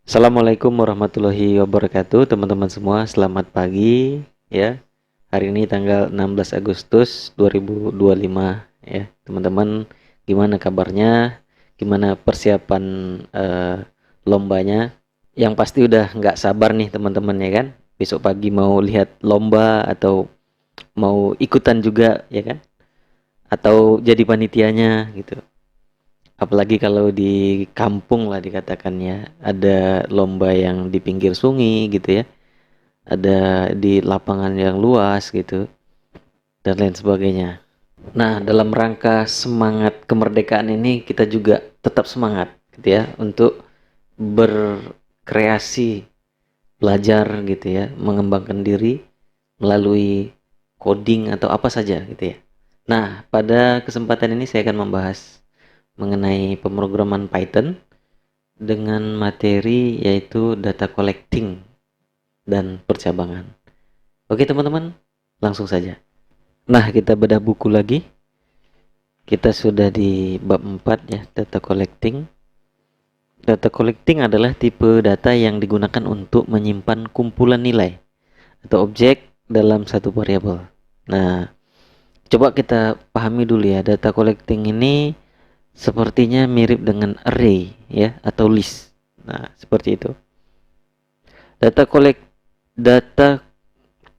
Assalamualaikum warahmatullahi wabarakatuh, teman-teman semua. Selamat pagi ya. Hari ini tanggal 16 Agustus 2025 ya. Teman-teman, gimana kabarnya? Gimana persiapan eh, lombanya? Yang pasti udah nggak sabar nih teman-teman ya kan. Besok pagi mau lihat lomba atau mau ikutan juga ya kan? Atau jadi panitianya gitu. Apalagi kalau di kampung lah dikatakannya, ada lomba yang di pinggir sungai gitu ya, ada di lapangan yang luas gitu, dan lain sebagainya. Nah, dalam rangka semangat kemerdekaan ini kita juga tetap semangat gitu ya untuk berkreasi, belajar gitu ya, mengembangkan diri melalui coding atau apa saja gitu ya. Nah, pada kesempatan ini saya akan membahas mengenai pemrograman Python dengan materi yaitu data collecting dan percabangan. Oke teman-teman, langsung saja. Nah, kita bedah buku lagi. Kita sudah di bab 4 ya, data collecting. Data collecting adalah tipe data yang digunakan untuk menyimpan kumpulan nilai atau objek dalam satu variabel. Nah, coba kita pahami dulu ya, data collecting ini sepertinya mirip dengan array ya atau list. Nah, seperti itu. Data collect data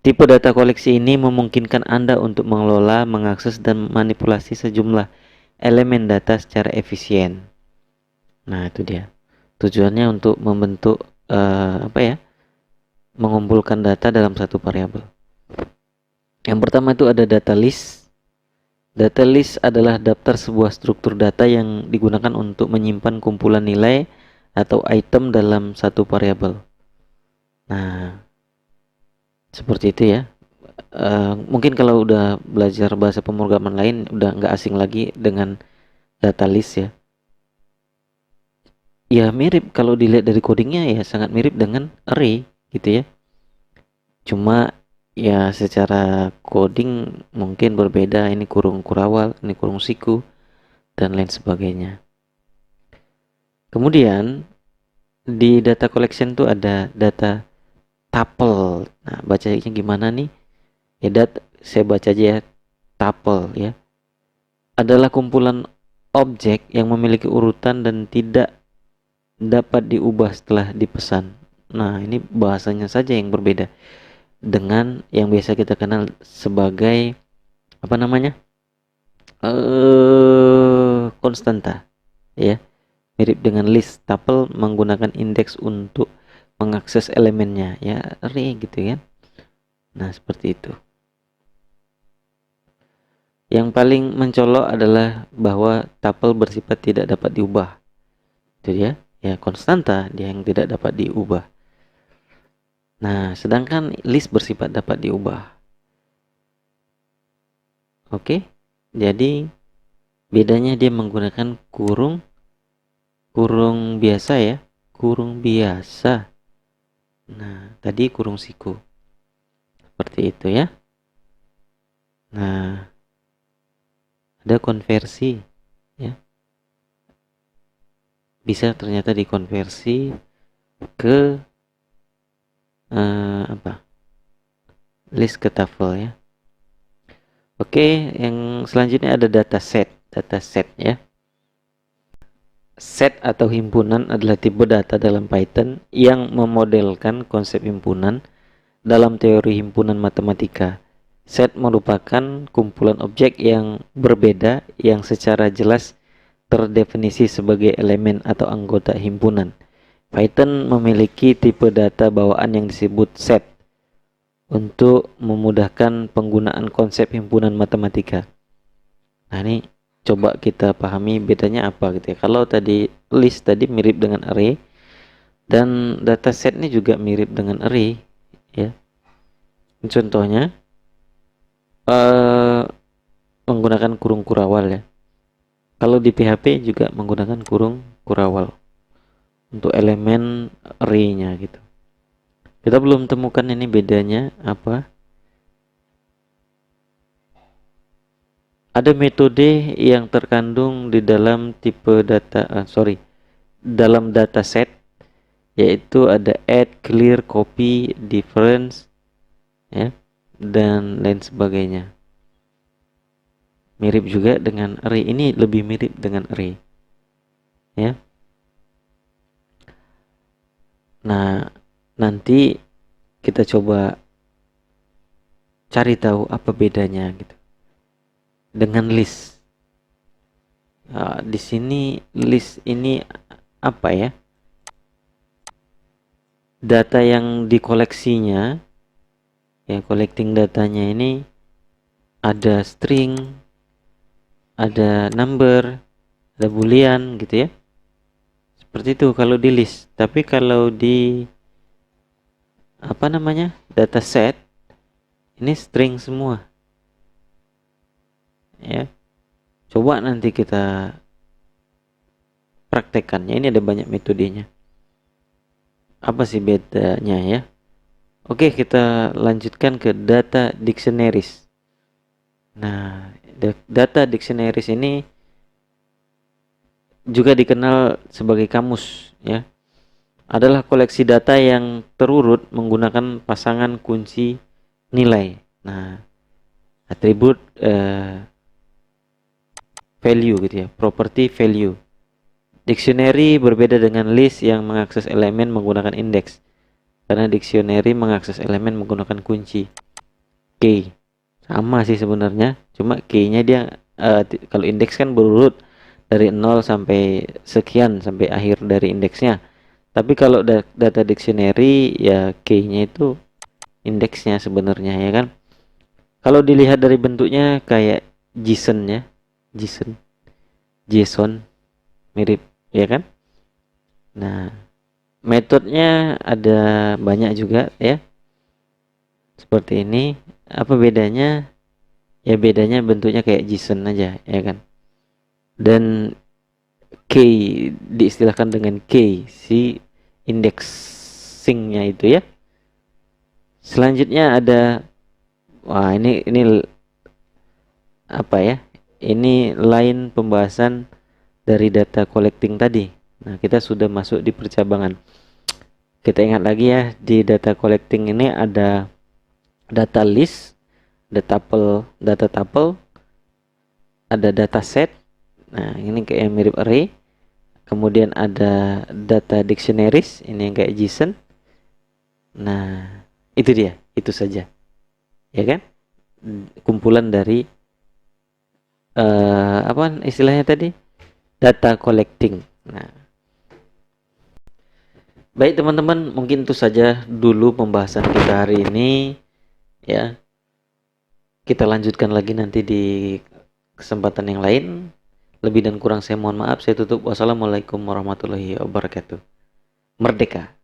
Tipe data koleksi ini memungkinkan Anda untuk mengelola, mengakses, dan manipulasi sejumlah elemen data secara efisien. Nah, itu dia. Tujuannya untuk membentuk apa ya? Mengumpulkan data dalam satu variabel. Yang pertama itu ada data list. Data list adalah daftar sebuah struktur data yang digunakan untuk menyimpan kumpulan nilai atau item dalam satu variabel. Nah, seperti itu ya. Mungkin kalau udah belajar bahasa pemrograman lain udah nggak asing lagi dengan data list ya. Ya mirip kalau dilihat dari codingnya ya sangat mirip dengan array gitu ya. Cuma ya secara coding mungkin berbeda. Ini kurung kurawal, ini kurung siku dan lain sebagainya. Kemudian di data collection tuh ada data tuple. Nah bacanya gimana nih? Ya saya baca aja ya, tuple ya. Adalah kumpulan objek yang memiliki urutan dan tidak dapat diubah setelah dipesan. Nah, ini bahasanya saja yang berbeda dengan yang biasa kita kenal sebagai apa namanya? Konstanta, ya. Mirip dengan list tuple menggunakan indeks untuk mengakses elemennya, ya, array gitu ya. Nah, seperti itu. Yang paling mencolok adalah bahwa tuple bersifat tidak dapat diubah. Itu dia, ya konstanta dia yang tidak dapat diubah. Nah, sedangkan list bersifat dapat diubah. Oke, jadi bedanya dia menggunakan kurung biasa ya, kurung biasa. Nah, tadi kurung siku. Seperti itu ya. Nah, ada konversi ya. Bisa ternyata dikonversi ke apa? List ke tuple ya. Oke, yang selanjutnya ada dataset. Dataset ya. Set atau himpunan adalah tipe data dalam Python yang memodelkan konsep himpunan dalam teori himpunan matematika. Set merupakan kumpulan objek yang berbeda yang secara jelas terdefinisi sebagai elemen atau anggota himpunan. Python memiliki tipe data bawaan yang disebut set untuk memudahkan penggunaan konsep himpunan matematika. Nah, ini coba kita pahami bedanya apa gitu ya. Kalau tadi list tadi mirip dengan array dan dataset ini juga mirip dengan array ya. Contohnya menggunakan kurung kurawal ya. Kalau di PHP juga menggunakan kurung kurawal untuk elemen array-nya gitu. Kita belum temukan ini bedanya apa. Ada metode yang terkandung di dalam tipe data dalam dataset yaitu ada add, clear, copy, difference, ya, dan lain sebagainya. Mirip juga dengan array, ini lebih mirip dengan array, ya. Nah, nanti kita coba cari tahu apa bedanya gitu dengan list. Di sini list ini apa ya? Data yang dikoleksinya, ya, collecting datanya ini ada string, ada number, ada boolean gitu ya. Seperti itu kalau di list. Tapi kalau di apa namanya? Dataset ini string semua. Ya. Coba nanti kita praktekkannya. Ini ada banyak metodenya. Apa sih bedanya ya? Oke, kita lanjutkan ke data dictionaries. Nah, data dictionaries ini juga dikenal sebagai kamus, ya. Adalah koleksi data yang terurut menggunakan pasangan kunci nilai. Nah, atribut value gitu ya, property value. Dictionary berbeda dengan list yang mengakses elemen menggunakan indeks. Karena dictionary mengakses elemen menggunakan kunci key. Sama sih sebenarnya, cuma key-nya dia kalau indeks kan berurut dari 0 sampai sekian sampai akhir dari indeksnya. Tapi kalau data dictionary ya key-nya itu indeksnya sebenarnya, ya kan. Kalau dilihat dari bentuknya kayak JSON ya, JSON, JSON mirip, ya kan. Nah, metodenya ada banyak juga ya. Seperti ini. Apa bedanya? Ya bedanya bentuknya kayak JSON aja, ya kan. Dan key diistilahkan dengan key si indexingnya itu ya. Selanjutnya ada, wah ini apa ya? Ini lain pembahasan dari data collecting tadi. Nah, kita sudah masuk di percabangan. Kita ingat lagi ya, di data collecting ini ada data list, data tuple, ada data set. Nah, ini kayak mirip array. Kemudian ada data dictionaries, ini yang kayak JSON. Nah, itu dia, itu saja. Ya kan? Kumpulan dari apa istilahnya tadi? Data collecting. Nah, baik teman-teman, mungkin itu saja dulu pembahasan kita hari ini ya. Kita lanjutkan lagi nanti di kesempatan yang lain. Lebih dan kurang saya mohon maaf. Saya tutup. Wassalamualaikum warahmatullahi wabarakatuh. Merdeka.